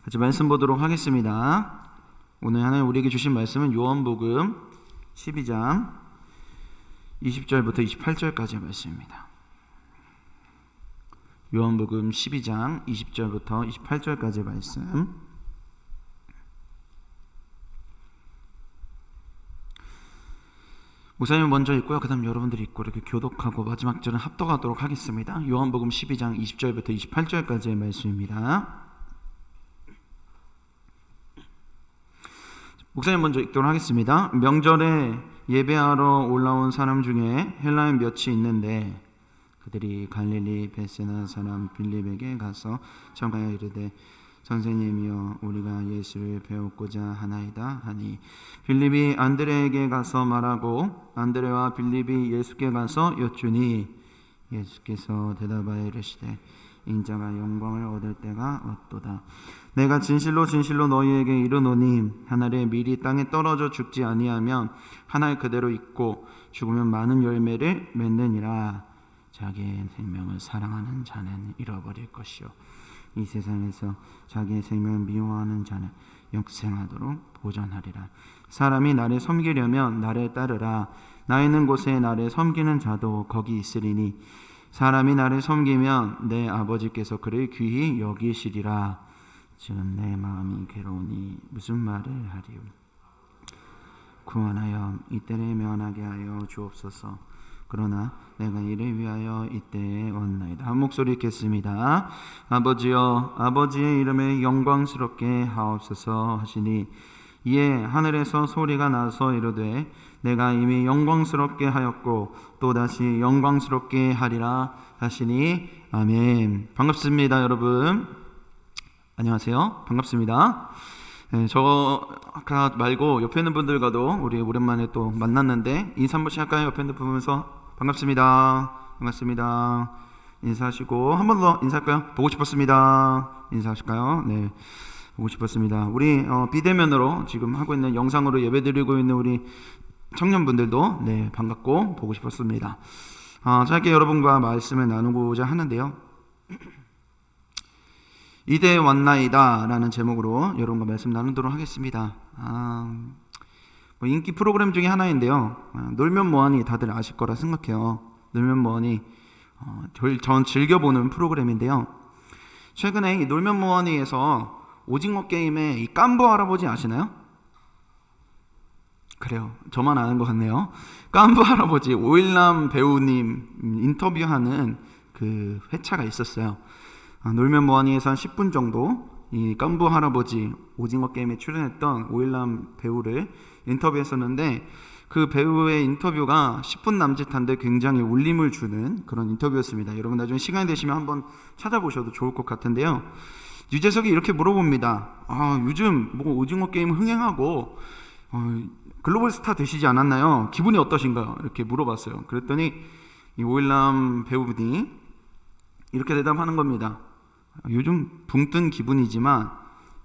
같이 말씀 보도록 하겠습니다. 오늘 하나님 우리에게 주신 말씀은 요한복음 12장 20절부터 28절까지의 말씀입니다. 요한복음 12장 20절부터 28절까지의 말씀. 목사님 먼저 읽고요. 그 다음 여러분들이 읽고 이렇게 교독하고 마지막 절은 합독하도록 하겠습니다. 요한복음 12장 20절부터 28절까지의 말씀입니다. 목사님 먼저 읽도록 하겠습니다. 명절에 예배하러 올라온 사람 중에 헬라인 몇이 있는데 그들이 갈릴리 벳세다 사람 빌립에게 가서 청하여 이르되 선생님이여 우리가 예수를 배우고자 하나이다 하니 빌립이 안드레에게 가서 말하고 안드레와 빌립이 예수께 가서 여쭈니 예수께서 대답하여 이르시되 인자가 영광을 얻을 때가 왔도다. 내가 진실로 진실로 너희에게 이르노니 한 알의 밀이 땅에 떨어져 죽지 아니하면 한 알 그대로 있고 죽으면 많은 열매를 맺느니라. 자기의 생명을 사랑하는 자는 잃어버릴 것이요 이 세상에서 자기의 생명을 미워하는 자는 영생하도록 보존하리라. 사람이 나를 섬기려면 나를 따르라. 나 있는 곳에 나를 섬기는 자도 거기 있으리니 사람이 나를 섬기면 내 아버지께서 그를 귀히 여기시리라. 지금 내 마음이 괴로우니 무슨 말을 하리요. 구원하여 이때를 면하게 하여 주옵소서. 그러나 내가 이를 위하여 이때에 왔나이다. 한 목소리 읽겠습니다. 아버지여 아버지의 이름을 영광스럽게 하옵소서 하시니 이에 하늘에서 소리가 나서 이르되 내가 이미 영광스럽게 하였고 또다시 영광스럽게 하리라 하시니 아멘. 반갑습니다 여러분. 안녕하세요. 반갑습니다. 저 아까 말고 옆에 있는 분들과도 우리 오랜만에 또 만났는데 인사 한번씩 할까요? 옆에 있는 분 보면서 반갑습니다. 반갑습니다. 인사하시고 한 번 더 인사할까요? 보고 싶었습니다. 인사하실까요? 네, 보고 싶었습니다. 우리 비대면으로 지금 하고 있는 영상으로 예배드리고 있는 우리 청년분들도 네 반갑고 보고 싶었습니다. 짧게 여러분과 말씀을 나누고자 하는데요. 이대에 왔나이다 라는 제목으로 여러분과 말씀 나누도록 하겠습니다. 인기 프로그램 중에 하나인데요. 놀면 뭐하니 다들 아실 거라 생각해요. 놀면 뭐하니 전 즐겨보는 프로그램인데요. 최근에 이 놀면 뭐하니에서 오징어 게임의 이 깐부 할아버지 아시나요? 그래요. 저만 아는 것 같네요. 깐부 할아버지 오일남 배우님 인터뷰하는 그 회차가 있었어요. 놀면 뭐하니에서 한 10분 정도 이 깐부 할아버지 오징어 게임에 출연했던 오일남 배우를 인터뷰했었는데 그 배우의 인터뷰가 10분 남짓한데 굉장히 울림을 주는 그런 인터뷰였습니다. 여러분 나중에 시간이 되시면 한번 찾아보셔도 좋을 것 같은데요. 유재석이 이렇게 물어봅니다. 요즘 뭐 오징어 게임 흥행하고 글로벌 스타 되시지 않았나요? 기분이 어떠신가요? 이렇게 물어봤어요. 그랬더니 이 오일남 배우분이 이렇게 대답하는 겁니다. 요즘 붕 뜬 기분이지만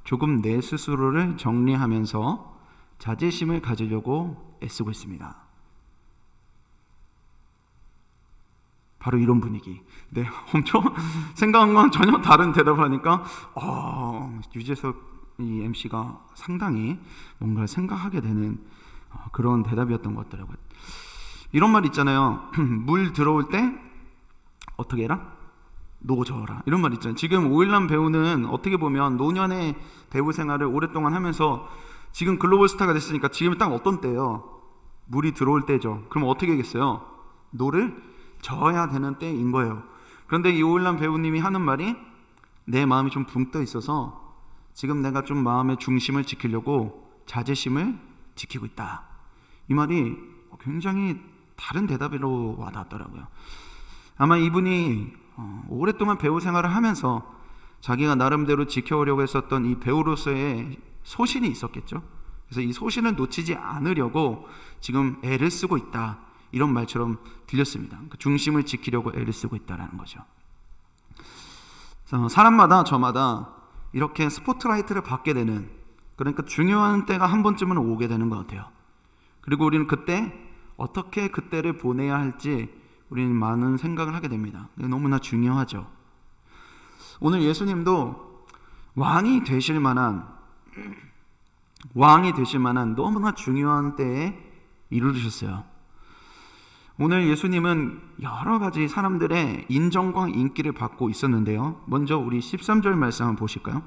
조금 내 스스로를 정리하면서 자제심을 가지려고 애쓰고 있습니다. 바로 이런 분위기. 네, 엄청 생각한 건 전혀 다른 대답을 하니까 유재석 이 MC가 상당히 뭔가를 생각하게 되는 그런 대답이었던 것 같더라고요. 이런 말 있잖아요. 물 들어올 때 어떻게 해라? 노져라. 이런 말 있잖아요. 지금 오일남 배우는 어떻게 보면 노년의 배우 생활을 오랫동안 하면서 지금 글로벌 스타가 됐으니까 지금 딱 어떤 때예요? 물이 들어올 때죠. 그럼 어떻게 하겠어요? 노를 저어야 되는 때인 거예요. 그런데 이 오일남 배우님이 하는 말이 내 마음이 좀 붕 떠 있어서 지금 내가 좀 마음의 중심을 지키려고 자제심을 지키고 있다. 이 말이 굉장히 다른 대답으로 와닿았더라고요. 아마 이분이 오랫동안 배우 생활을 하면서 자기가 나름대로 지켜오려고 했었던 이 배우로서의 소신이 있었겠죠. 그래서 이 소신을 놓치지 않으려고 지금 애를 쓰고 있다. 이런 말처럼 들렸습니다. 그 중심을 지키려고 애를 쓰고 있다는 거죠. 사람마다 저마다 이렇게 스포트라이트를 받게 되는, 그러니까 중요한 때가 한 번쯤은 오게 되는 것 같아요. 그리고 우리는 그때 어떻게 그때를 보내야 할지 우리는 많은 생각을 하게 됩니다. 너무나 중요하죠. 오늘 예수님도 왕이 되실 만한 너무나 중요한 때에 이르르셨어요. 오늘 예수님은 여러 가지 사람들의 인정과 인기를 받고 있었는데요. 먼저 우리 13절 말씀 한번 보실까요?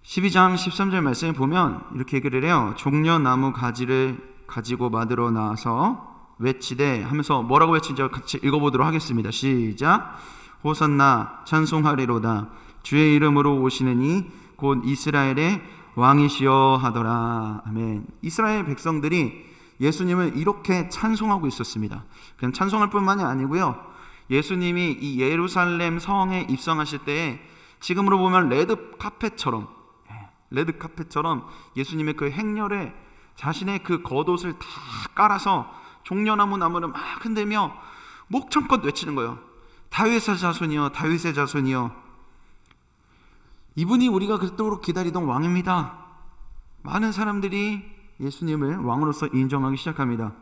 12장 13절 말씀에 보면 이렇게 얘기를 해요. 종려나무 가지를 가지고 받으러 나와서 외치되 하면서 뭐라고 외치는지 같이 읽어보도록 하겠습니다. 시작. 호산나 찬송하리로다. 주의 이름으로 오시는 이 곧 이스라엘의 왕이시여 하더라. 아멘. 이스라엘 백성들이 예수님을 이렇게 찬송하고 있었습니다. 그냥 찬송할 뿐만이 아니고요. 예수님이 이 예루살렘 성에 입성하실 때에 지금으로 보면 레드카펫처럼 예수님의 그 행렬에 자신의 그 겉옷을 다 깔아서 종려나무 나무를 막 흔들며 목청껏 외치는 거예요. 다윗의 자손이여, 다윗의 자손이여. 이분이 우리가 그토록 기다리던 왕입니다. 많은 사람들이 예수님을 왕으로서 인정하기 시작합니다.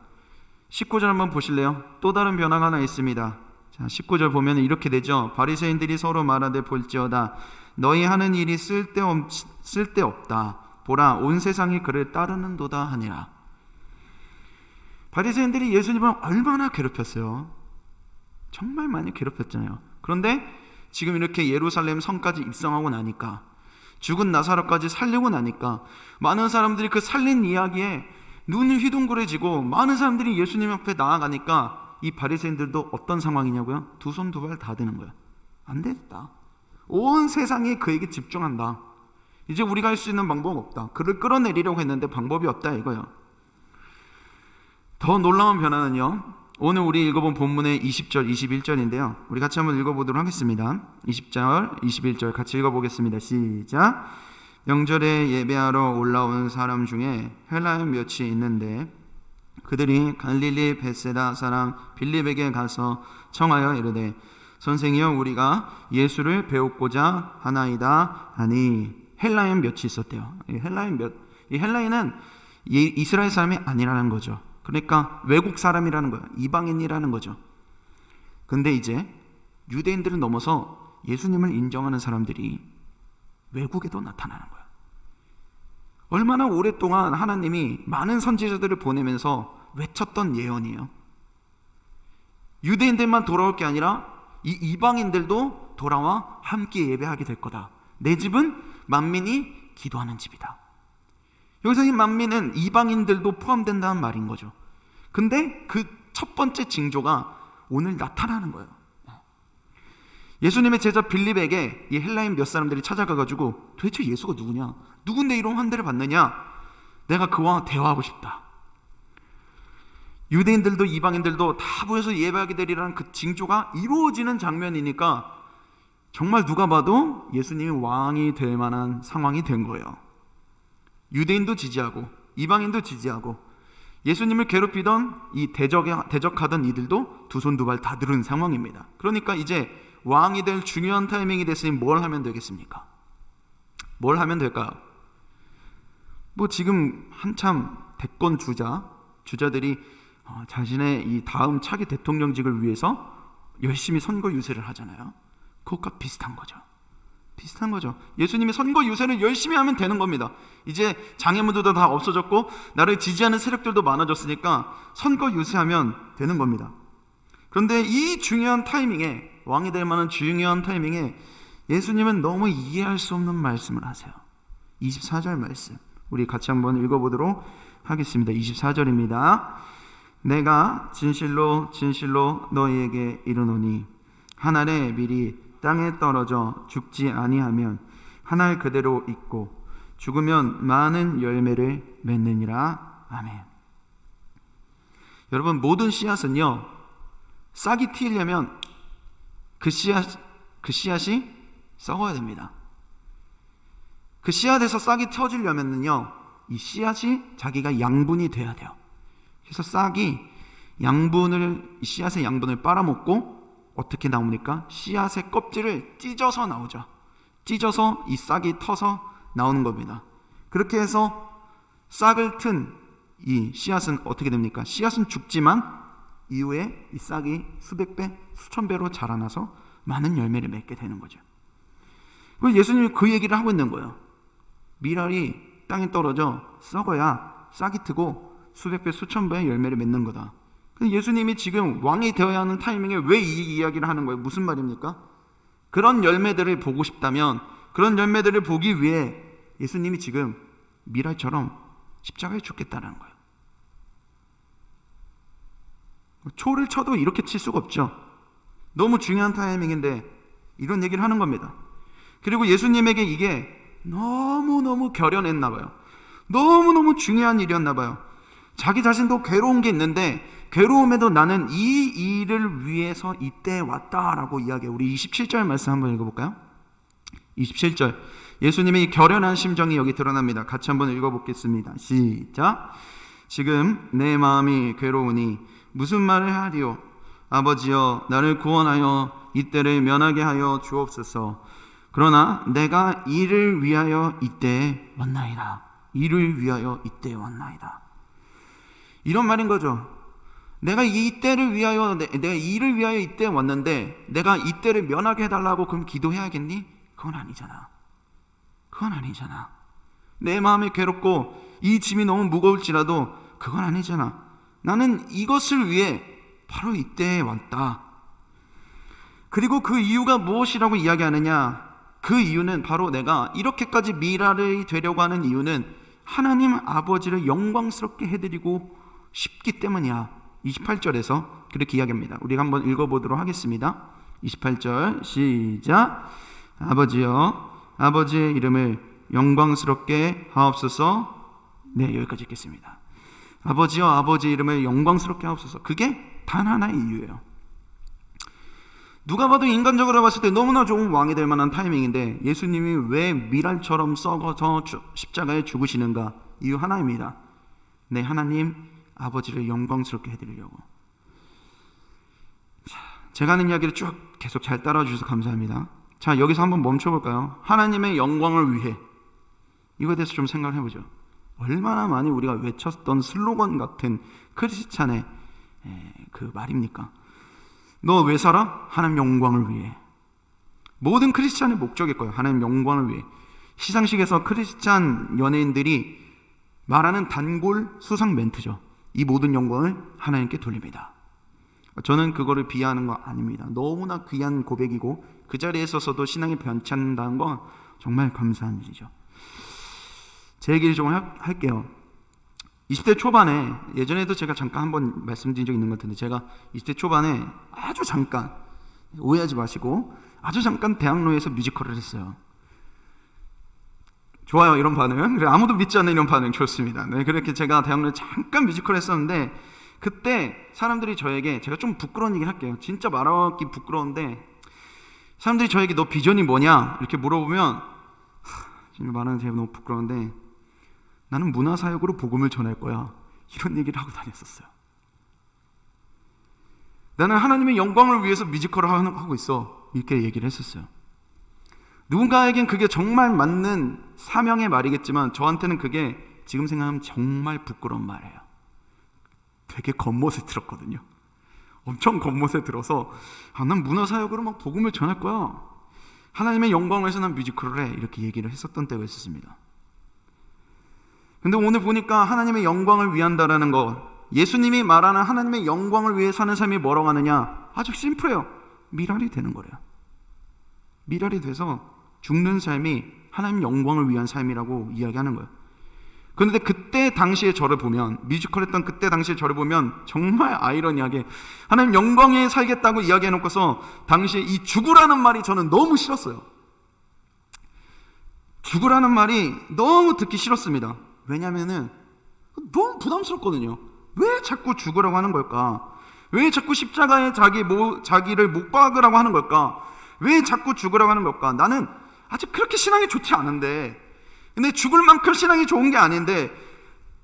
19절 한번 보실래요? 또 다른 변화가 하나 있습니다. 자, 19절 보면 이렇게 되죠. 바리새인들이 서로 말하되 볼지어다. 너희 하는 일이 쓸데없다. 보라, 온 세상이 그를 따르는도다 하니라. 바리새인들이 예수님을 얼마나 괴롭혔어요. 정말 많이 괴롭혔잖아요. 그런데 지금 이렇게 예루살렘 성까지 입성하고 나니까, 죽은 나사로까지 살리고 나니까 많은 사람들이 그 살린 이야기에 눈이 휘둥그레지고 많은 사람들이 예수님 앞에 나아가니까 이 바리새인들도 어떤 상황이냐고요? 두 손 두 발 다 드는 거예요. 안 되겠다. 온 세상이 그에게 집중한다. 이제 우리가 할 수 있는 방법은 없다. 그를 끌어내리려고 했는데 방법이 없다 이거예요. 더 놀라운 변화는요, 오늘 우리 읽어본 본문의 20절, 21절인데요. 우리 같이 한번 읽어보도록 하겠습니다. 20절, 21절 같이 읽어보겠습니다. 시작. 명절에 예배하러 올라온 사람 중에 헬라인 몇이 있는데 그들이 갈릴리 벳세다 사람 빌립에게 가서 청하여 이르되 선생이여 우리가 예수를 배우고자 하나이다 하니. 헬라인 몇이 있었대요. 이 헬라인은 이스라엘 사람이 아니라는 거죠. 그러니까 외국 사람이라는 거예요. 이방인이라는 거죠. 근데 이제 유대인들을 넘어서 예수님을 인정하는 사람들이 외국에도 나타나는 거예요. 얼마나 오랫동안 하나님이 많은 선지자들을 보내면서 외쳤던 예언이에요. 유대인들만 돌아올 게 아니라 이 이방인들도 돌아와 함께 예배하게 될 거다. 내 집은 만민이 기도하는 집이다. 여기서 이 만민은 이방인들도 포함된다는 말인 거죠. 근데 그 첫 번째 징조가 오늘 나타나는 거예요. 예수님의 제자 빌립에게 이 헬라인 몇 사람들이 찾아가가지고 도대체 예수가 누구냐? 누군데 이런 환대를 받느냐? 내가 그와 대화하고 싶다. 유대인들도 이방인들도 다 모여서 예배하게 되리라는 그 징조가 이루어지는 장면이니까 정말 누가 봐도 예수님이 왕이 될 만한 상황이 된 거예요. 유대인도 지지하고 이방인도 지지하고 예수님을 괴롭히던 이 대적하던 이들도 두 손 두 발 다 들은 상황입니다. 그러니까 이제 왕이 될 중요한 타이밍이 됐으니 뭘 하면 되겠습니까? 뭘 하면 될까요? 뭐 지금 한참 대권 주자들이 자신의 이 다음 차기 대통령직을 위해서 열심히 선거 유세를 하잖아요. 그것과 비슷한 거죠. 예수님이 선거 유세를 열심히 하면 되는 겁니다. 이제 장애물들도 다 없어졌고 나를 지지하는 세력들도 많아졌으니까 선거 유세하면 되는 겁니다. 그런데 이 중요한 타이밍에, 왕이 될 만한 중요한 타이밍에 예수님은 너무 이해할 수 없는 말씀을 하세요. 24절 말씀 우리 같이 한번 읽어보도록 하겠습니다. 24절입니다. 내가 진실로 진실로 너희에게 이르노니 한 알의 밀이 땅에 떨어져 죽지 아니하면 한 알 그대로 있고 죽으면 많은 열매를 맺느니라. 아멘. 여러분, 모든 씨앗은요, 싹이 트이려면 그 씨앗이 썩어야 됩니다. 그 씨앗에서 싹이 터지려면요, 이 씨앗이 자기가 양분이 돼야 돼요. 그래서 싹이 씨앗의 양분을 빨아먹고 어떻게 나옵니까? 씨앗의 껍질을 찢어서 나오죠. 찢어서 이 싹이 터서 나오는 겁니다. 그렇게 해서 싹을 튼 이 씨앗은 어떻게 됩니까? 씨앗은 죽지만 이후에 이 싹이 수백 배, 수천 배로 자라나서 많은 열매를 맺게 되는 거죠. 예수님이 그 얘기를 하고 있는 거예요. 미랄이 땅에 떨어져 썩어야 싹이 트고 수백 배 수천 배의 열매를 맺는 거다. 예수님이 지금 왕이 되어야 하는 타이밍에 왜 이 이야기를 하는 거예요? 무슨 말입니까? 그런 열매들을 보고 싶다면, 그런 열매들을 보기 위해 예수님이 지금 미랄처럼 십자가에 죽겠다는 거예요. 초를 쳐도 이렇게 칠 수가 없죠. 너무 중요한 타이밍인데 이런 얘기를 하는 겁니다. 그리고 예수님에게 이게 너무너무 결연했나 봐요. 너무너무 중요한 일이었나 봐요. 자기 자신도 괴로운 게 있는데 괴로움에도 나는 이 일을 위해서 이때 왔다라고 이야기해요. 우리 27절 말씀 한번 읽어볼까요? 27절, 예수님의 결연한 심정이 여기 드러납니다. 같이 한번 읽어보겠습니다. 시작. 지금 내 마음이 괴로우니 무슨 말을 하리요? 아버지여, 나를 구원하여 이때를 면하게 하여 주옵소서. 그러나 내가 이를 위하여 이때에 왔나이다. 이를 위하여 이때에 왔나이다. 이런 말인 거죠. 내가 이때를 위하여, 내가 이를 위하여 이때에 왔는데 내가 이때를 면하게 해달라고 그럼 기도해야겠니? 그건 아니잖아. 그건 아니잖아. 내 마음이 괴롭고 이 짐이 너무 무거울지라도 그건 아니잖아. 나는 이것을 위해 바로 이때에 왔다. 그리고 그 이유가 무엇이라고 이야기하느냐? 그 이유는 바로 내가 이렇게까지 미랄이 되려고 하는 이유는 하나님 아버지를 영광스럽게 해드리고 싶기 때문이야. 28절에서 그렇게 이야기합니다. 우리가 한번 읽어보도록 하겠습니다. 28절 시작. 아버지여, 아버지의 이름을 영광스럽게 하옵소서. 네, 여기까지 읽겠습니다. 아버지여, 아버지의 이름을 영광스럽게 하옵소서. 그게 단 하나의 이유예요. 누가 봐도 인간적으로 봤을 때 너무나 좋은 왕이 될 만한 타이밍인데 예수님이 왜 미랄처럼 썩어서 십자가에 죽으시는가? 이유 하나입니다. 네, 하나님 아버지를 영광스럽게 해드리려고. 제가 하는 이야기를 쭉 계속 잘 따라와 주셔서 감사합니다. 자, 여기서 한번 멈춰볼까요? 하나님의 영광을 위해, 이거에 대해서 좀 생각을 해보죠. 얼마나 많이 우리가 외쳤던 슬로건 같은 크리스찬의 그 말입니까? 너 왜 살아? 하나님 영광을 위해. 모든 크리스찬의 목적일 거예요. 하나님 영광을 위해. 시상식에서 크리스찬 연예인들이 말하는 단골 수상 멘트죠. 이 모든 영광을 하나님께 돌립니다. 저는 그거를 비하하는 거 아닙니다. 너무나 귀한 고백이고 그 자리에 있어서도 신앙이 변치 않는다는 건 정말 감사한 일이죠. 제 얘기를 좀 할게요. 20대 초반에, 예전에도 제가 잠깐 한번 말씀드린 적이 있는 것 같은데, 제가 20대 초반에 아주 잠깐, 오해하지 마시고 아주 잠깐 대학로에서 뮤지컬을 했어요. 좋아요, 이런 반응. 아무도 믿지 않는 이런 반응 좋습니다. 네, 그렇게 제가 대학로에 잠깐 뮤지컬을 했었는데 그때 사람들이 저에게, 제가 좀 부끄러운 얘기를 할게요. 진짜 말하기 부끄러운데, 사람들이 저에게 너 비전이 뭐냐 이렇게 물어보면 지금 말하는 제가 너무 부끄러운데, 나는 문화사역으로 복음을 전할 거야, 이런 얘기를 하고 다녔었어요. 나는 하나님의 영광을 위해서 뮤지컬을 하고 있어, 이렇게 얘기를 했었어요. 누군가에겐 그게 정말 맞는 사명의 말이겠지만 저한테는 그게 지금 생각하면 정말 부끄러운 말이에요. 되게 겉멋에 들었거든요. 엄청 겉멋에 들어서 난 문화사역으로 막 복음을 전할 거야, 하나님의 영광을 위해서 난 뮤지컬을 해, 이렇게 얘기를 했었던 때가 있었습니다. 근데 오늘 보니까 하나님의 영광을 위한다라는 것, 예수님이 말하는 하나님의 영광을 위해 사는 삶이 뭐라고 하느냐? 아주 심플해요. 미랄이 되는 거래요. 미랄이 돼서 죽는 삶이 하나님 영광을 위한 삶이라고 이야기하는 거예요. 그런데 그때 당시에 저를 보면, 뮤지컬 했던 그때 당시에 저를 보면 정말 아이러니하게 하나님 영광에 살겠다고 이야기해놓고서 당시에 이 죽으라는 말이 저는 너무 싫었어요. 죽으라는 말이 너무 듣기 싫었습니다. 왜냐면은 너무 부담스럽거든요. 왜 자꾸 죽으라고 하는 걸까? 왜 자꾸 십자가에 자기를 못 박으라고 하는 걸까? 왜 자꾸 죽으라고 하는 걸까? 나는 아직 그렇게 신앙이 좋지 않은데, 근데 죽을 만큼 신앙이 좋은 게 아닌데,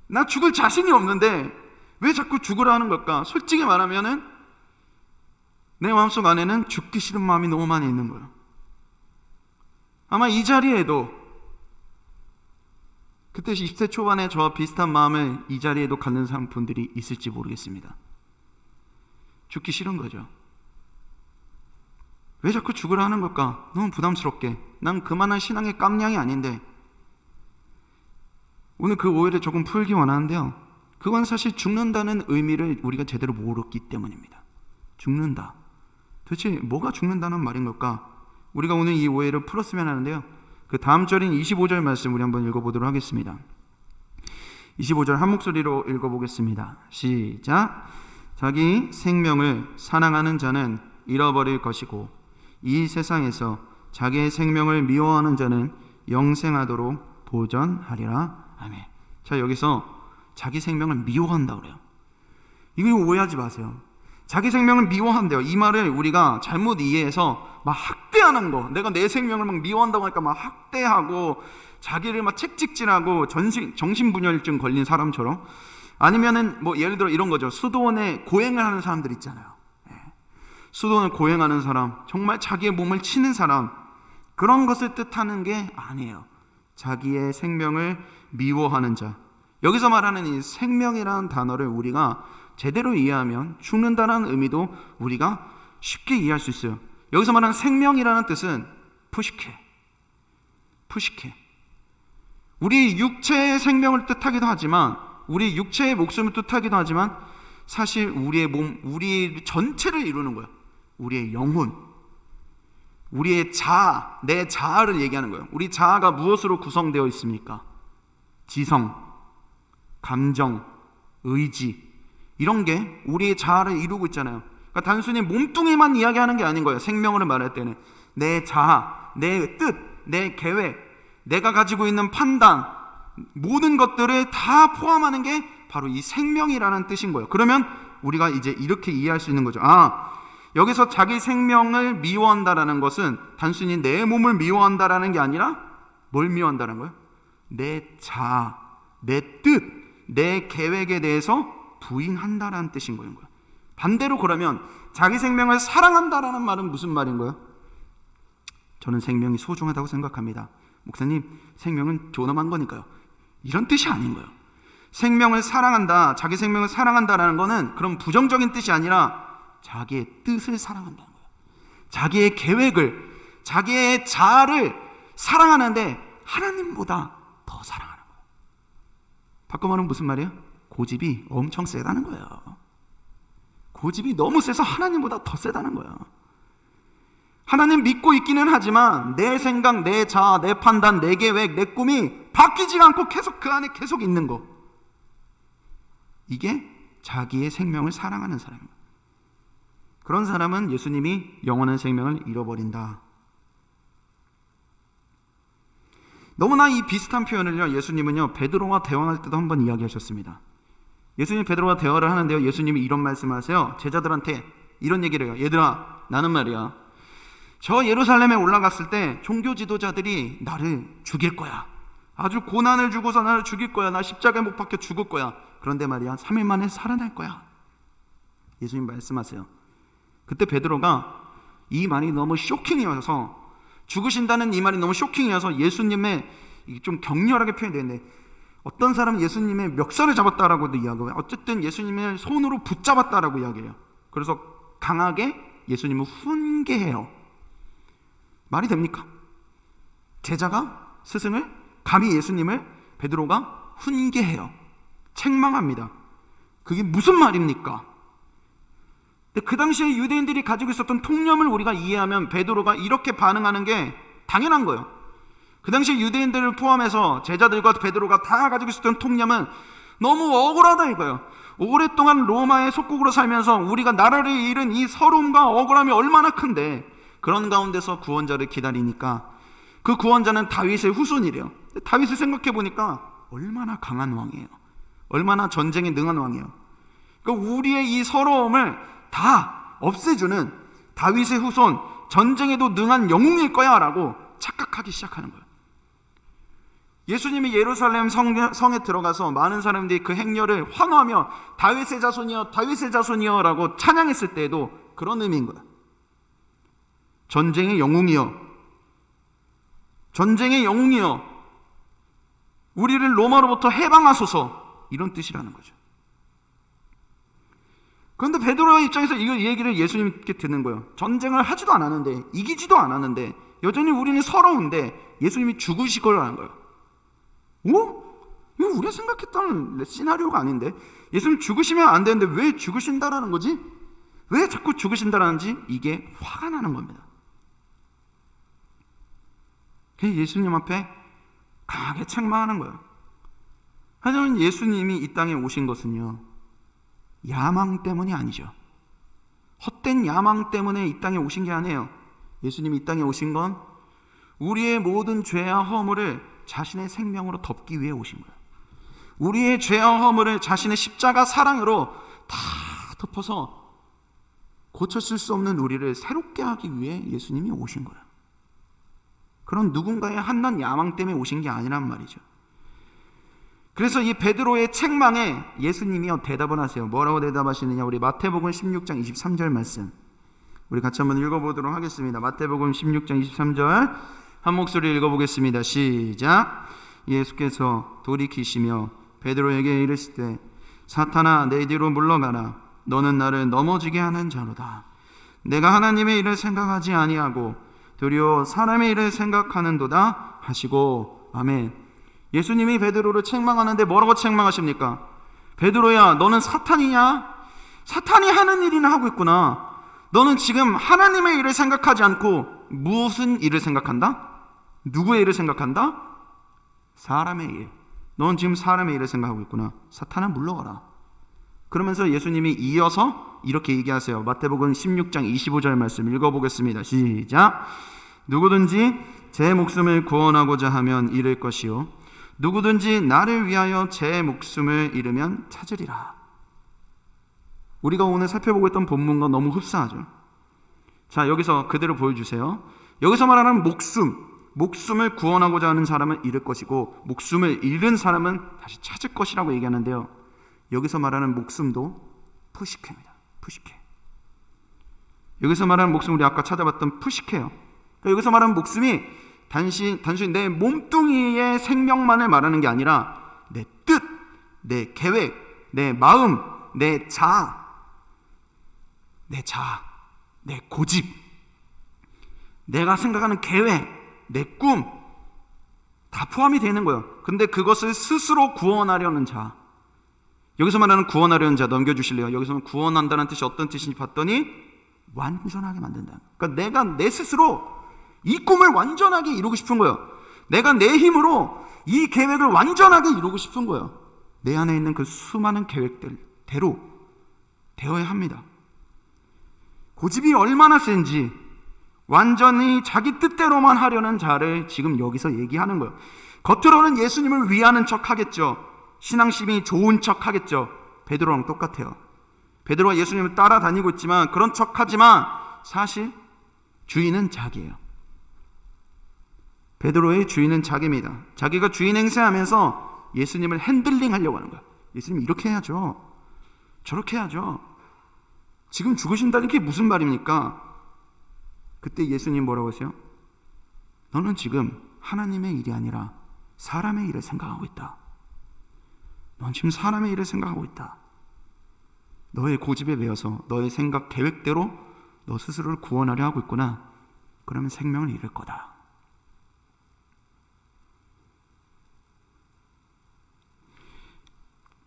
나 죽을 자신이 없는데 왜 자꾸 죽으라 하는 걸까? 솔직히 말하면은 내 마음속 안에는 죽기 싫은 마음이 너무 많이 있는 거예요. 아마 이 자리에도, 그때 20대 초반에 저와 비슷한 마음을 이 자리에도 갖는 분들이 있을지 모르겠습니다. 죽기 싫은 거죠. 왜 자꾸 죽으라 하는 걸까? 너무 부담스럽게. 난 그만한 신앙의 깜냥이 아닌데. 오늘 그 오해를 조금 풀기 원하는데요, 그건 사실 죽는다는 의미를 우리가 제대로 모르기 때문입니다. 죽는다. 도대체 뭐가 죽는다는 말인 걸까? 우리가 오늘 이 오해를 풀었으면 하는데요, 그 다음 절인 25절 말씀 우리 한번 읽어보도록 하겠습니다. 25절 한 목소리로 읽어보겠습니다. 시작. 자기 생명을 사랑하는 자는 잃어버릴 것이고 이 세상에서 자기의 생명을 미워하는 자는 영생하도록 보전하리라. 아멘. 자, 여기서 자기 생명을 미워한다 그래요. 이거 오해하지 마세요. 자기 생명을 미워한대요. 이 말을 우리가 잘못 이해해서 막 학대하는 거, 내가 내 생명을 막 미워한다고 하니까 막 학대하고 자기를 막 책찍질하고 정신분열증 걸린 사람처럼, 아니면은 뭐 예를 들어 이런 거죠. 수도원에 고행을 하는 사람들 있잖아요. 수도원을 고행하는 사람, 정말 자기의 몸을 치는 사람, 그런 것을 뜻하는 게 아니에요. 자기의 생명을 미워하는 자. 여기서 말하는 이 생명이라는 단어를 우리가 제대로 이해하면 죽는다는 의미도 우리가 쉽게 이해할 수 있어요. 여기서 말하는 생명이라는 뜻은 푸시케. 우리 육체의 생명을 뜻하기도 하지만, 우리 육체의 목숨을 뜻하기도 하지만, 사실 우리의 몸, 우리 전체를 이루는 거예요. 우리의 영혼, 우리의 자아, 내 자아를 얘기하는 거예요. 우리 자아가 무엇으로 구성되어 있습니까? 지성, 감정, 의지, 이런 게 우리의 자아를 이루고 있잖아요. 그러니까 단순히 몸뚱이만 이야기하는 게 아닌 거예요. 생명을 말할 때는 내 자아, 내 뜻, 내 계획, 내가 가지고 있는 판단, 모든 것들을 다 포함하는 게 바로 이 생명이라는 뜻인 거예요. 그러면 우리가 이제 이렇게 이해할 수 있는 거죠. 여기서 자기 생명을 미워한다라는 것은 단순히 내 몸을 미워한다라는 게 아니라 뭘 미워한다는 거예요? 내 자아, 내 뜻, 내 계획에 대해서 부인한다라는 뜻인 거예요. 반대로 그러면 자기 생명을 사랑한다라는 말은 무슨 말인 거예요? 저는 생명이 소중하다고 생각합니다. 목사님, 생명은 존엄한 거니까요. 이런 뜻이 아닌 거예요. 생명을 사랑한다, 자기 생명을 사랑한다라는 거는 그런 부정적인 뜻이 아니라 자기의 뜻을 사랑한다는 거예요. 자기의 계획을, 자기의 자아를 사랑하는데 하나님보다 더 사랑하는 거예요. 바꿔 말하면 무슨 말이에요? 고집이 엄청 세다는 거예요. 고집이 너무 세서 하나님보다 더 세다는 거예요. 하나님 믿고 있기는 하지만 내 생각, 내 자아, 내 판단, 내 계획, 내 꿈이 바뀌지가 않고 계속 그 안에 계속 있는 거, 이게 자기의 생명을 사랑하는 사람입니다. 그런 사람은 예수님이 영원한 생명을 잃어버린다. 너무나 이 비슷한 표현을요, 예수님은요 베드로와 대화할 때도 한번 이야기하셨습니다. 예수님 베드로와 대화를 하는데요, 예수님이 이런 말씀을 하세요. 제자들한테 이런 얘기를 해요. 얘들아, 나는 말이야, 저 예루살렘에 올라갔을 때 종교 지도자들이 나를 죽일 거야. 아주 고난을 주고서 나를 죽일 거야. 나 십자가에 못 박혀 죽을 거야. 그런데 말이야, 3일 만에 살아날 거야. 예수님 말씀하세요. 그때 베드로가 이 말이 너무 쇼킹이어서, 죽으신다는 이 말이 너무 쇼킹이어서 예수님의, 좀 격렬하게 표현되는데, 어떤 사람은 예수님의 멱살을 잡았다라고도 이야기해요. 어쨌든 예수님을 손으로 붙잡았다라고 이야기해요. 그래서 강하게 예수님을 훈계해요. 말이 됩니까? 제자가 스승을, 감히 예수님을 베드로가 훈계해요. 책망합니다. 그게 무슨 말입니까? 근데 그 당시에 유대인들이 가지고 있었던 통념을 우리가 이해하면 베드로가 이렇게 반응하는 게 당연한 거예요. 그 당시에 유대인들을 포함해서 제자들과 베드로가 다 가지고 있었던 통념은 너무 억울하다 이거예요. 오랫동안 로마의 속국으로 살면서 우리가 나라를 잃은 이 서러움과 억울함이 얼마나 큰데, 그런 가운데서 구원자를 기다리니까 그 구원자는 다윗의 후손이래요. 다윗을 생각해 보니까 얼마나 강한 왕이에요. 얼마나 전쟁에 능한 왕이에요. 그러니까 우리의 이 서러움을 다 없애주는 다윗의 후손, 전쟁에도 능한 영웅일 거야 라고 착각하기 시작하는 거예요. 예수님이 예루살렘 성에 들어가서 많은 사람들이 그 행렬을 환호하며 다윗의 자손이여, 다윗의 자손이여 라고 찬양했을 때에도 그런 의미인 거예요. 전쟁의 영웅이여, 전쟁의 영웅이여, 우리를 로마로부터 해방하소서, 이런 뜻이라는 거죠. 그런데 베드로의 입장에서 이 얘기를 예수님께 듣는 거예요. 전쟁을 하지도 않았는데, 이기지도 않았는데, 여전히 우리는 서러운데 예수님이 죽으시거라는 거예요. 오? 이거 우리가 생각했던 시나리오가 아닌데, 예수님 죽으시면 안 되는데 왜 죽으신다라는 거지? 왜 자꾸 죽으신다라는지 이게 화가 나는 겁니다. 예수님 앞에 강하게 책망하는 거예요. 하지만 예수님이 이 땅에 오신 것은요, 야망 때문이 아니죠. 헛된 야망 때문에 이 땅에 오신 게 아니에요. 예수님이 이 땅에 오신 건 우리의 모든 죄와 허물을 자신의 생명으로 덮기 위해 오신 거예요. 우리의 죄와 허물을 자신의 십자가 사랑으로 다 덮어서 고쳤을 수 없는 우리를 새롭게 하기 위해 예수님이 오신 거예요. 그런 누군가의 한낱 야망 때문에 오신 게 아니란 말이죠. 그래서 이 베드로의 책망에 예수님이 대답을 하세요. 뭐라고 대답하시느냐? 우리 마태복음 16장 23절 말씀 우리 같이 한번 읽어보도록 하겠습니다. 마태복음 16장 23절 한 목소리 읽어보겠습니다. 시작. 예수께서 돌이키시며 베드로에게 이르시되 사탄아 내 뒤로 물러가라. 너는 나를 넘어지게 하는 자로다. 내가 하나님의 일을 생각하지 아니하고 도리어 사람의 일을 생각하는도다 하시고. 아멘. 예수님이 베드로를 책망하는데 뭐라고 책망하십니까? 베드로야, 너는 사탄이냐? 사탄이 하는 일이나 하고 있구나. 너는 지금 하나님의 일을 생각하지 않고 무슨 일을 생각한다? 누구의 일을 생각한다? 사람의 일. 너는 지금 사람의 일을 생각하고 있구나. 사탄아 물러가라. 그러면서 예수님이 이어서 이렇게 얘기하세요. 마태복음 16장 25절 말씀 읽어보겠습니다. 시작. 누구든지 제 목숨을 구원하고자 하면 잃을 것이요 누구든지 나를 위하여 제 목숨을 잃으면 찾으리라. 우리가 오늘 살펴보고 있던 본문과 너무 흡사하죠. 자, 여기서 그대로 보여주세요. 여기서 말하는 목숨을 구원하고자 하는 사람은 잃을 것이고 목숨을 잃은 사람은 다시 찾을 것이라고 얘기하는데요, 여기서 말하는 목숨도 푸시케입니다. 푸시케. 여기서 말하는 목숨, 우리 아까 찾아봤던 푸시케요. 여기서 말하는 목숨이 단순히 내 몸뚱이의 생명만을 말하는 게 아니라 내 뜻, 내 계획, 내 마음, 내 자아, 내 고집, 내가 생각하는 계획, 내 꿈 다 포함이 되는 거예요. 근데 그것을 스스로 구원하려는 자, 여기서 말하는 구원하려는 자 넘겨주실래요? 여기서는 구원한다는 뜻이 어떤 뜻인지 봤더니 완전하게 만든다. 그러니까 내가 내 스스로 이 꿈을 완전하게 이루고 싶은 거예요. 내가 내 힘으로 이 계획을 완전하게 이루고 싶은 거예요. 내 안에 있는 그 수많은 계획들대로 되어야 합니다. 고집이 얼마나 센지 완전히 자기 뜻대로만 하려는 자를 지금 여기서 얘기하는 거예요. 겉으로는 예수님을 위하는 척 하겠죠. 신앙심이 좋은 척 하겠죠. 베드로랑 똑같아요. 베드로가 예수님을 따라다니고 있지만 그런 척 하지만 사실 주인은 자기예요. 베드로의 주인은 자기입니다. 자기가 주인 행세하면서 예수님을 핸들링 하려고 하는 거예요. 예수님 이렇게 해야죠. 저렇게 해야죠. 지금 죽으신다는 게 무슨 말입니까? 그때 예수님 뭐라고 하세요? 너는 지금 하나님의 일이 아니라 사람의 일을 생각하고 있다. 넌 지금 사람의 일을 생각하고 있다. 너의 고집에 매여서 너의 생각 계획대로 너 스스로를 구원하려 하고 있구나. 그러면 생명을 잃을 거다.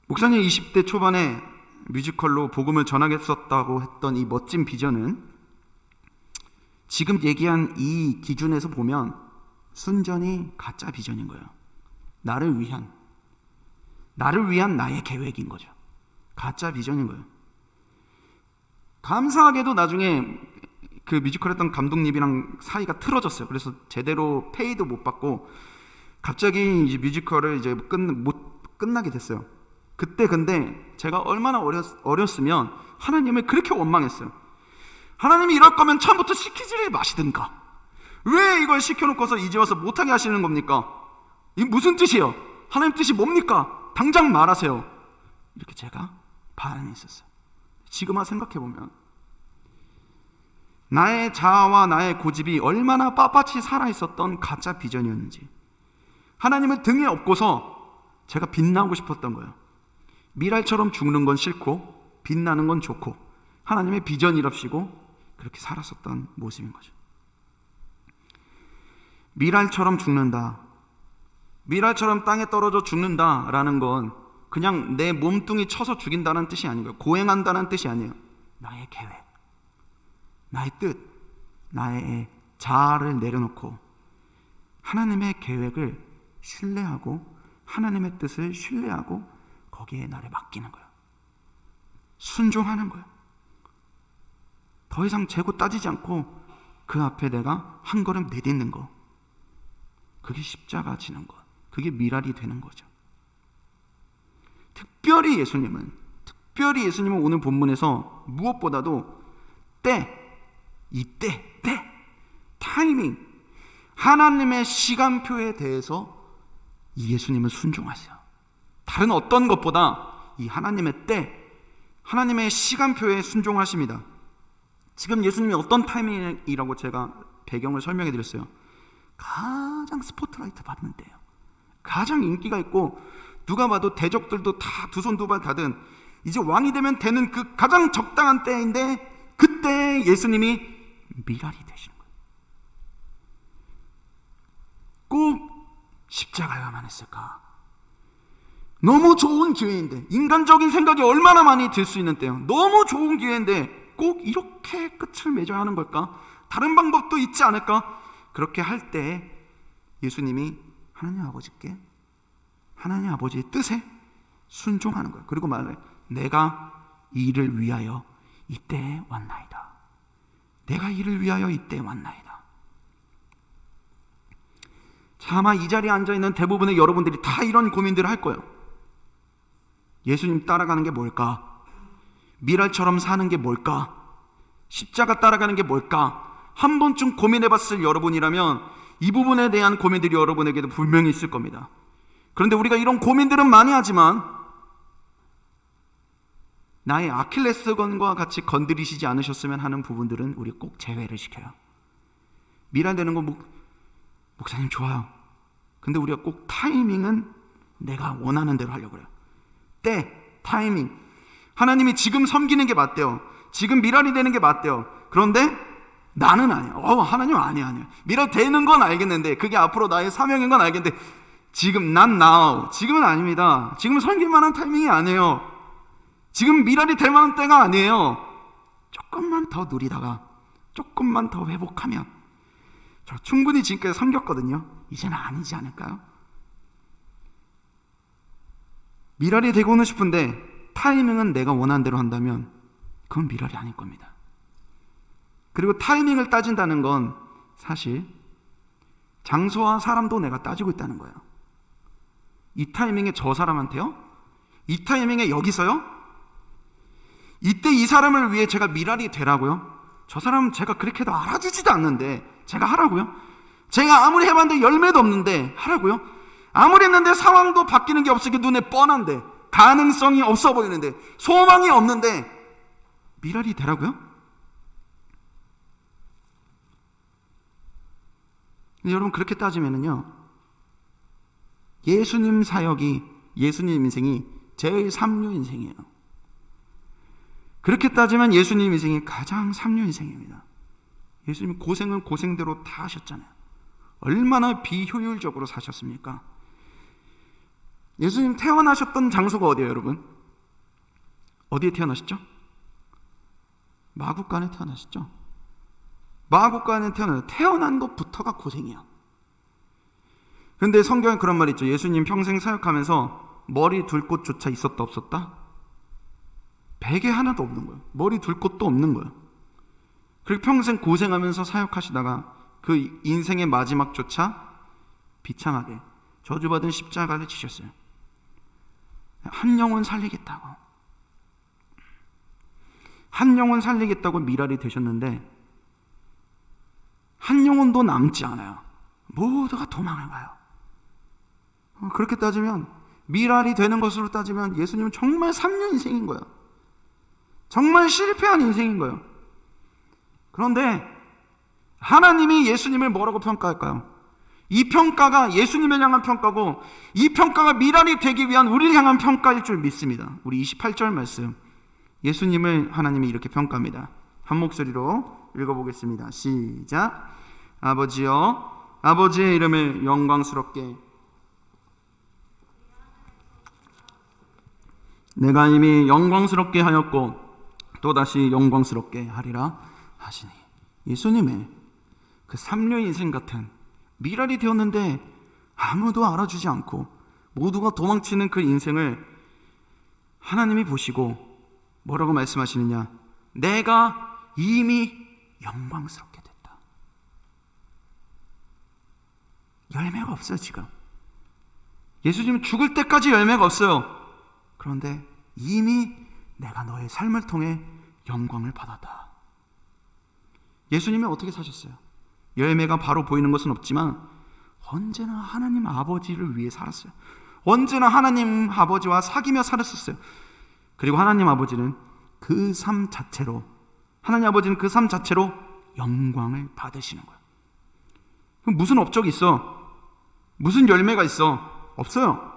목사님 20대 초반에 뮤지컬로 복음을 전하겠었다고 했던 이 멋진 비전은 지금 얘기한 이 기준에서 보면 순전히 가짜 비전인 거예요. 나를 위한 나의 계획인 거죠. 가짜 비전인 거예요. 감사하게도 나중에 그 뮤지컬 했던 감독님이랑 사이가 틀어졌어요. 그래서 제대로 페이도 못 받고 갑자기 이제 뮤지컬을 이제 끝나게 됐어요. 그때 근데 제가 얼마나 어렸으면 하나님을 그렇게 원망했어요. 하나님이 이럴 거면 처음부터 시키지를 마시든가. 왜 이걸 시켜놓고서 이제 와서 못하게 하시는 겁니까? 이게 무슨 뜻이에요? 하나님 뜻이 뭡니까? 당장 말하세요. 이렇게 제가 반응이 있었어요. 지금 생각해보면 나의 자아와 나의 고집이 얼마나 빳빳이 살아있었던 가짜 비전이었는지, 하나님을 등에 업고서 제가 빛나고 싶었던 거예요. 미랄처럼 죽는 건 싫고 빛나는 건 좋고 하나님의 비전이랍시고 그렇게 살았었던 모습인 거죠. 미랄처럼 죽는다, 미랄처럼 땅에 떨어져 죽는다라는 건 그냥 내 몸뚱이 쳐서 죽인다는 뜻이 아닌 거예요. 고행한다는 뜻이 아니에요. 나의 계획, 나의 뜻, 나의 자아를 내려놓고 하나님의 계획을 신뢰하고 하나님의 뜻을 신뢰하고 거기에 나를 맡기는 거예요. 순종하는 거예요. 더 이상 재고 따지지 않고 그 앞에 내가 한 걸음 내딛는 거, 그게 십자가 지는 것, 그게 미랄이 되는 거죠. 특별히 예수님은 오늘 본문에서 무엇보다도 이때 타이밍, 하나님의 시간표에 대해서 이 예수님은 순종하세요. 다른 어떤 것보다 이 하나님의 때, 하나님의 시간표에 순종하십니다. 지금 예수님이 어떤 타이밍이라고 제가 배경을 설명해 드렸어요. 가장 스포트라이트 받는 때예요. 가장 인기가 있고 누가 봐도 대적들도 다 두 손 두 발 다든 이제 왕이 되면 되는 그 가장 적당한 때인데, 그때 예수님이 미랄이 되시는 거예요. 꼭 십자가야만 했을까? 너무 좋은 기회인데, 인간적인 생각이 얼마나 많이 들 수 있는 때요. 너무 좋은 기회인데 꼭 이렇게 끝을 맺어야 하는 걸까? 다른 방법도 있지 않을까? 그렇게 할 때 예수님이 하나님 아버지께, 하나님 아버지의 뜻에 순종하는 거예요. 그리고 말해, 내가 이 일을 위하여 이때에 왔나이다. 내가 이를 위하여 이때에 왔나이다. 자, 아마 이 자리에 앉아있는 대부분의 여러분들이 다 이런 고민들을 할 거예요. 예수님 따라가는 게 뭘까? 미랄처럼 사는 게 뭘까? 십자가 따라가는 게 뭘까? 한 번쯤 고민해봤을 여러분이라면 이 부분에 대한 고민들이 여러분에게도 분명히 있을 겁니다. 그런데 우리가 이런 고민들은 많이 하지만 나의 아킬레스건과 같이 건드리시지 않으셨으면 하는 부분들은 우리 꼭 제외를 시켜요. 미랄되는 거 목사님 좋아요. 근데 우리가 꼭 타이밍은 내가 원하는 대로 하려고 그래요. 타이밍. 하나님이 지금 섬기는 게 맞대요. 지금 미랄이 되는 게 맞대요. 그런데 나는 아니야. 하나님 아니야. 미랄 되는 건 알겠는데, 그게 앞으로 나의 사명인 건 알겠는데, 지금 지금은 아닙니다. 지금은 섬길 만한 타이밍이 아니에요. 지금 미랄이 될 만한 때가 아니에요. 조금만 더 누리다가 조금만 더 회복하면, 저 충분히 지금까지 섬겼거든요. 이제는 아니지 않을까요? 미랄이 되고는 싶은데 타이밍은 내가 원하는 대로 한다면 그건 미랄이 아닐 겁니다. 그리고 타이밍을 따진다는 건 사실 장소와 사람도 내가 따지고 있다는 거예요. 이 타이밍에 저 사람한테요? 이 타이밍에 여기서요? 이때 이 사람을 위해 제가 미랄이 되라고요? 저 사람 제가 그렇게 해도 알아주지도 않는데 제가 하라고요? 제가 아무리 해봤는데 열매도 없는데 하라고요? 아무리 했는데 상황도 바뀌는 게 없을 게 눈에 뻔한데, 가능성이 없어 보이는데, 소망이 없는데 미랄이 되라고요? 근데 여러분, 그렇게 따지면은요, 예수님 사역이, 예수님 인생이 제일 삼류 인생이에요. 그렇게 따지면 예수님 인생이 가장 삼류 인생입니다. 예수님 고생은 고생대로 다 하셨잖아요. 얼마나 비효율적으로 사셨습니까? 예수님 태어나셨던 장소가 어디예요, 여러분? 어디에 태어나셨죠? 마구간에 태어나셨죠? 마구간에 태어난 것부터가 고생이야. 그런데 성경에 그런 말이 있죠. 예수님 평생 사역하면서 머리 둘 곳조차 있었다 없었다? 베개 하나도 없는 거예요. 머리 둘 곳도 없는 거예요. 그리고 평생 고생하면서 사역하시다가 그 인생의 마지막조차 비참하게 저주받은 십자가를 지셨어요. 한 영혼 살리겠다고, 한 영혼 살리겠다고 미랄이 되셨는데 한 영혼도 남지 않아요. 모두가 도망을 가요. 그렇게 따지면, 미랄이 되는 것으로 따지면 예수님은 정말 삼류 인생인 거예요. 정말 실패한 인생인 거예요. 그런데 하나님이 예수님을 뭐라고 평가할까요? 이 평가가 예수님을 향한 평가고, 이 평가가 미랄이 되기 위한 우리를 향한 평가일 줄 믿습니다. 우리 28절 말씀 예수님을 하나님이 이렇게 평가합니다. 한 목소리로 읽어보겠습니다. 시작. 아버지여, 아버지의 이름을 영광스럽게, 내가 이미 영광스럽게 하였고 또다시 영광스럽게 하리라 하시니. 예수님의 그 삼류 인생 같은 미랄이 되었는데 아무도 알아주지 않고 모두가 도망치는 그 인생을 하나님이 보시고 뭐라고 말씀하시느냐? 내가 이미 영광스럽게 됐다. 열매가 없어요. 지금 예수님은 죽을 때까지 열매가 없어요. 그런데 이미 내가 너의 삶을 통해 영광을 받았다. 예수님이 어떻게 사셨어요? 열매가 바로 보이는 것은 없지만 언제나 하나님 아버지를 위해 살았어요. 언제나 하나님 아버지와 사귀며 살았었어요. 그리고 하나님 아버지는 그 삶 자체로, 하나님 아버지는 그 삶 자체로 영광을 받으시는 거예요. 그럼 무슨 업적이 있어? 무슨 열매가 있어? 없어요.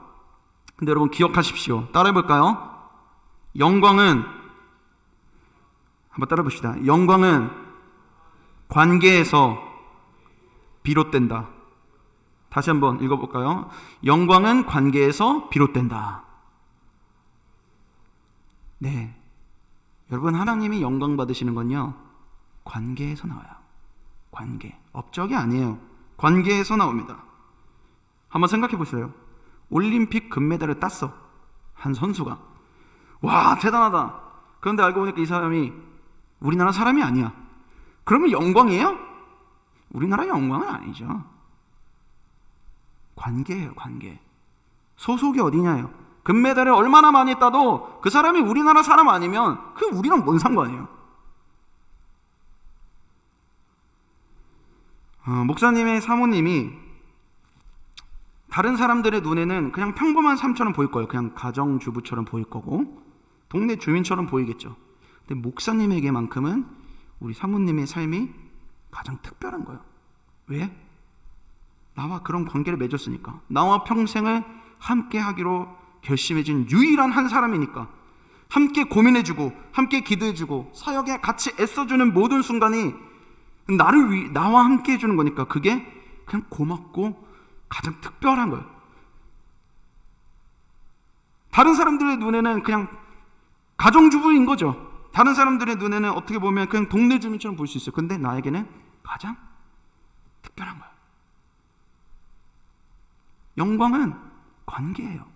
근데 여러분 기억하십시오. 따라해볼까요? 영광은, 한번 따라해봅시다. 영광은 관계에서 비롯된다. 다시 한번 읽어볼까요? 영광은 관계에서 비롯된다. 네, 여러분 하나님이 영광 받으시는 건요, 관계에서 나와요. 관계, 업적이 아니에요. 관계에서 나옵니다. 한번 생각해 보세요. 올림픽 금메달을 땄어, 한 선수가. 와, 대단하다. 그런데 알고 보니까 이 사람이 우리나라 사람이 아니야. 그러면 영광이에요? 우리나라 영광은 아니죠. 관계예요, 관계. 소속이 어디냐요? 금메달을 얼마나 많이 따도 그 사람이 우리나라 사람 아니면 그 우리랑 뭔 상관이에요? 목사님의 사모님이 다른 사람들의 눈에는 그냥 평범한 삶처럼 보일 거예요. 그냥 가정주부처럼 보일 거고 동네 주민처럼 보이겠죠. 근데 목사님에게만큼은 우리 사모님의 삶이 가장 특별한 거예요. 왜? 나와 그런 관계를 맺었으니까. 나와 평생을 함께 하기로 결심해진 유일한 한 사람이니까. 함께 고민해주고 함께 기도해주고 사역에 같이 애써주는 모든 순간이 나와 함께 해주는 거니까 그게 그냥 고맙고 가장 특별한 거예요. 다른 사람들의 눈에는 그냥 가정주부인 거죠. 다른 사람들의 눈에는 어떻게 보면 그냥 동네 주민처럼 볼 수 있어요. 근데 나에게는 가장 특별한 거예요. 영광은 관계예요.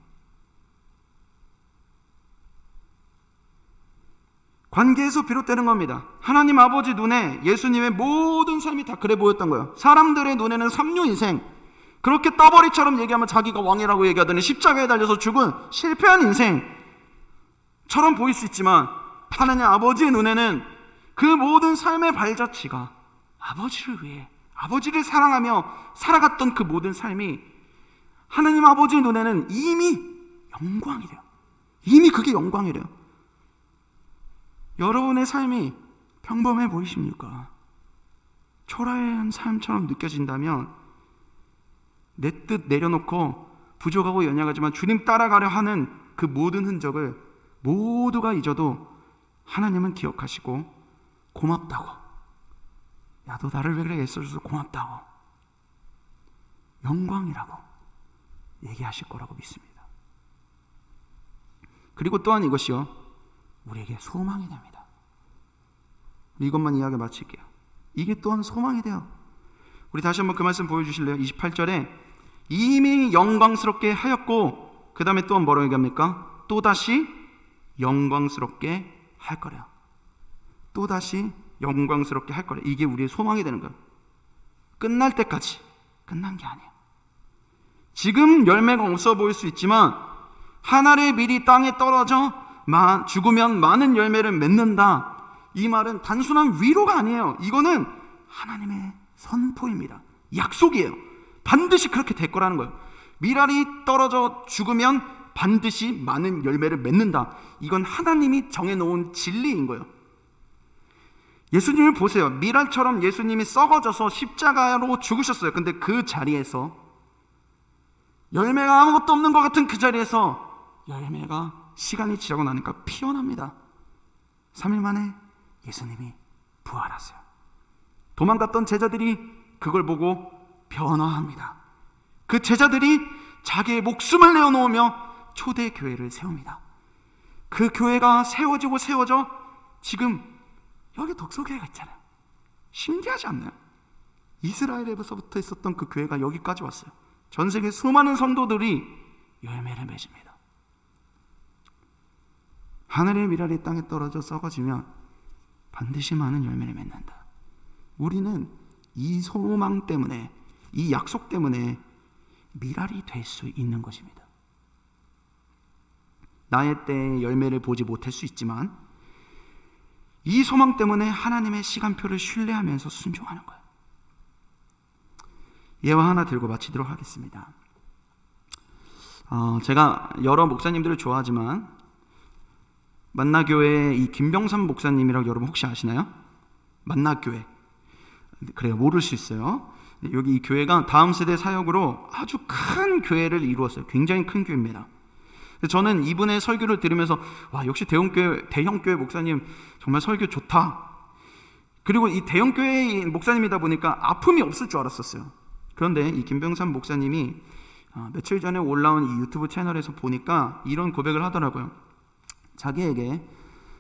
관계에서 비롯되는 겁니다. 하나님 아버지 눈에 예수님의 모든 삶이 다 그래 보였던 거예요. 사람들의 눈에는 삼류 인생, 그렇게 떠버리처럼 얘기하면 자기가 왕이라고 얘기하더니 십자가에 달려서 죽은 실패한 인생처럼 보일 수 있지만 하나님 아버지의 눈에는 그 모든 삶의 발자취가 아버지를 위해, 아버지를 사랑하며 살아갔던 그 모든 삶이 하나님 아버지의 눈에는 이미 영광이래요. 이미 그게 영광이래요. 여러분의 삶이 평범해 보이십니까? 초라한 삶처럼 느껴진다면 내 뜻 내려놓고 부족하고 연약하지만 주님 따라가려 하는 그 모든 흔적을 모두가 잊어도 하나님은 기억하시고 고맙다고, 야, 너 나를 왜 그래 애써줘서 고맙다고, 영광이라고 얘기하실 거라고 믿습니다. 그리고 또한 이것이요, 우리에게 소망이 됩니다. 이것만 이야기 마칠게요. 이게 또한 소망이 돼요. 우리 다시 한번 그 말씀 보여주실래요? 28절에 이미 영광스럽게 하였고 그 다음에 또 뭐라고 얘기합니까? 또다시 영광스럽게 할 거래요. 또다시 영광스럽게 할 거래요. 이게 우리의 소망이 되는 거예요. 끝날 때까지 끝난 게 아니에요. 지금 열매가 없어 보일 수 있지만 한 알의 밀이 땅에 떨어져 죽으면 많은 열매를 맺는다. 이 말은 단순한 위로가 아니에요. 이거는 하나님의 선포입니다. 약속이에요. 반드시 그렇게 될 거라는 거예요. 밀알이 떨어져 죽으면 반드시 많은 열매를 맺는다. 이건 하나님이 정해놓은 진리인 거예요. 예수님을 보세요. 밀알처럼 예수님이 썩어져서 십자가로 죽으셨어요. 근데 그 자리에서 열매가 아무것도 없는 것 같은 그 자리에서 열매가 시간이 지나고 나니까 피어납니다. 3일 만에 예수님이 부활하세요. 도망갔던 제자들이 그걸 보고 변화합니다. 그 제자들이 자기의 목숨을 내어놓으며 초대 교회를 세웁니다. 그 교회가 세워져 지금 여기 독서교회가 있잖아요. 신기하지 않나요? 이스라엘에서부터 있었던 그 교회가 여기까지 왔어요. 전 세계 수많은 성도들이 열매를 맺습니다. 하늘의 밀알이 땅에 떨어져 썩어지면 반드시 많은 열매를 맺는다. 우리는 이 소망 때문에, 이 약속 때문에 밀알이 될 수 있는 것입니다. 나의 때에 열매를 보지 못할 수 있지만 이 소망 때문에 하나님의 시간표를 신뢰하면서 순종하는 거예요. 예화 하나 들고 마치도록 하겠습니다. 제가 여러 목사님들을 좋아하지만 만나교회 이 김병삼 목사님이라고 여러분 혹시 아시나요? 만나교회. 그래요, 모를 수 있어요. 여기 이 교회가 다음 세대 사역으로 아주 큰 교회를 이루었어요. 굉장히 큰 교회입니다. 저는 이분의 설교를 들으면서 와, 역시 대형교회 목사님 정말 설교 좋다. 그리고 이 대형교회 목사님이다 보니까 아픔이 없을 줄 알았었어요. 그런데 이 김병삼 목사님이 며칠 전에 올라온 이 유튜브 채널에서 보니까 이런 고백을 하더라고요. 자기에게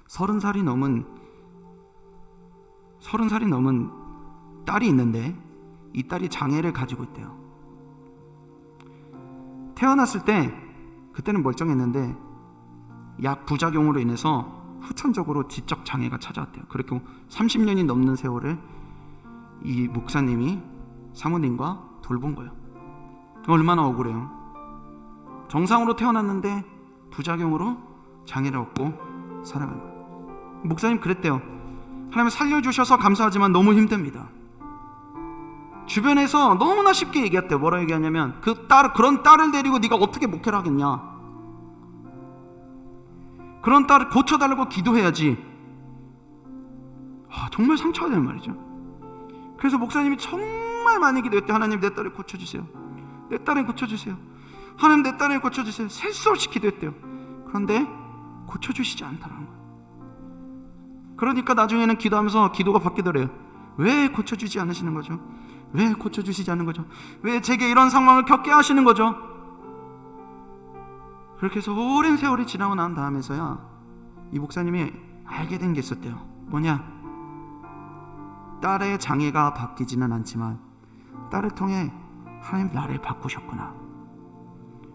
30살이 넘은 딸이 있는데 이 딸이 장애를 가지고 있대요. 태어났을 때 그때는 멀쩡했는데 약 부작용으로 인해서 후천적으로 지적 장애가 찾아왔대요. 그렇게 30년이 넘는 세월을 이 목사님이 사모님과 돌본 거예요. 얼마나 억울해요. 정상으로 태어났는데 부작용으로 장애를 얻고 살아간 거예요. 목사님 그랬대요. 하나님 살려주셔서 감사하지만 너무 힘듭니다. 주변에서 너무나 쉽게 얘기했대요. 뭐라 얘기하냐면 그런 딸을 데리고 네가 어떻게 목회를 하겠냐, 그런 딸을 고쳐달라고 기도해야지. 정말 상처가 되는 말이죠. 그래서 목사님이 정말 많이 기도했대요. 하나님 내 딸을 고쳐주세요. 내 딸을 고쳐주세요. 하나님 내 딸을 고쳐주세요. 셀 수 없이 기도했대요. 그런데 고쳐주시지 않더라는 거예요. 그러니까 나중에는 기도하면서 기도가 바뀌더래요. 왜 고쳐주지 않으시는 거죠? 왜 고쳐주시지 않는 거죠? 왜 제게 이런 상황을 겪게 하시는 거죠? 그렇게 해서 오랜 세월이 지나고 난 다음에서야 이 목사님이 알게 된 게 있었대요. 뭐냐? 딸의 장애가 바뀌지는 않지만 딸을 통해 하나님 나를 바꾸셨구나.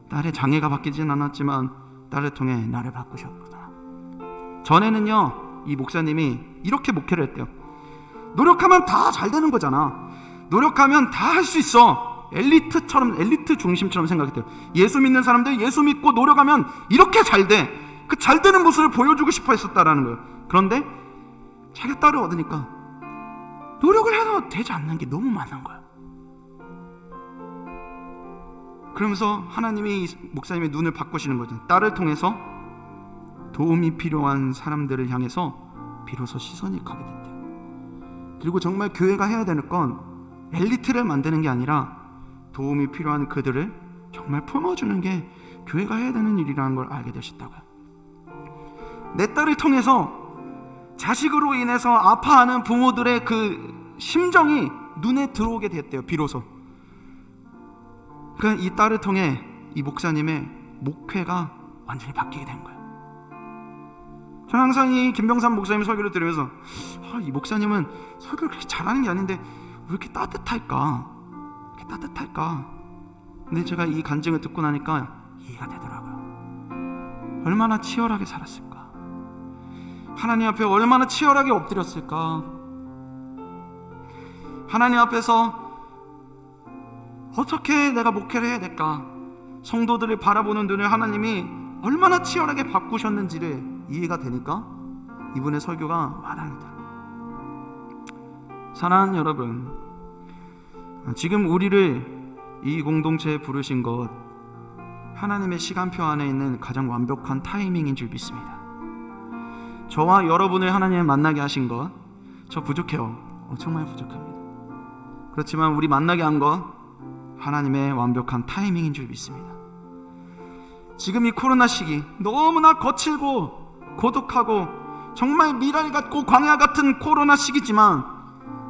딸의 장애가 바뀌지는 않았지만 딸을 통해 나를 바꾸셨구나. 전에는요, 이 목사님이 이렇게 목회를 했대요. 노력하면 다 잘 되는 거잖아. 노력하면 다 할 수 있어. 엘리트 중심처럼 생각했대요. 예수 믿는 사람들 예수 믿고 노력하면 이렇게 잘 돼. 그 잘 되는 모습을 보여주고 싶어 했었다라는 거예요. 그런데 자기 딸을 얻으니까 노력을 해도 되지 않는 게 너무 많은 거예요. 그러면서 하나님이 목사님의 눈을 바꾸시는 거죠. 딸을 통해서 도움이 필요한 사람들을 향해서 비로소 시선이 가게 됐대요. 그리고 정말 교회가 해야 되는 건 엘리트를 만드는 게 아니라 도움이 필요한 그들을 정말 품어주는 게 교회가 해야 되는 일이라는 걸 알게 되셨다고요. 내 딸을 통해서 자식으로 인해서 아파하는 부모들의 그 심정이 눈에 들어오게 됐대요. 비로소. 그러니까 이 딸을 통해 이 목사님의 목회가 완전히 바뀌게 된 거예요. 저는 항상 이 김병삼 목사님 설교를 들으면서 이 목사님은 설교를 그렇게 잘하는 게 아닌데 왜 이렇게 따뜻할까? 근데 제가 이 간증을 듣고 나니까 이해가 되더라고요. 얼마나 치열하게 살았을까? 하나님 앞에 얼마나 치열하게 엎드렸을까? 하나님 앞에서 어떻게 내가 목회를 해야 될까? 성도들을 바라보는 눈을 하나님이 얼마나 치열하게 바꾸셨는지를 이해가 되니까 이분의 설교가 와닿는다. 사랑하는 여러분, 지금 우리를 이 공동체에 부르신 것 하나님의 시간표 안에 있는 가장 완벽한 타이밍인 줄 믿습니다. 저와 여러분을 하나님 만나게 하신 것, 저 부족해요. 정말 부족합니다. 그렇지만 우리 만나게 한 것 하나님의 완벽한 타이밍인 줄 믿습니다. 지금 이 코로나 시기 너무나 거칠고 고독하고 정말 미랄 같고 광야 같은 코로나 시기지만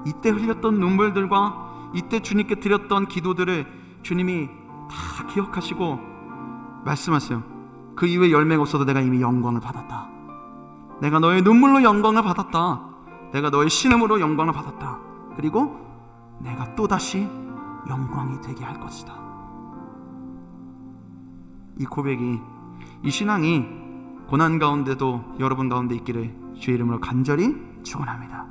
이때 흘렸던 눈물들과 이때 주님께 드렸던 기도들을 주님이 다 기억하시고 말씀하세요. 그 이후에 열매가 없어도 내가 이미 영광을 받았다. 내가 너의 눈물로 영광을 받았다. 내가 너의 신음으로 영광을 받았다. 그리고 내가 또다시 영광이 되게 할 것이다. 이 고백이, 이 신앙이 고난 가운데도 여러분 가운데 있기를 주의 이름으로 간절히 축원합니다.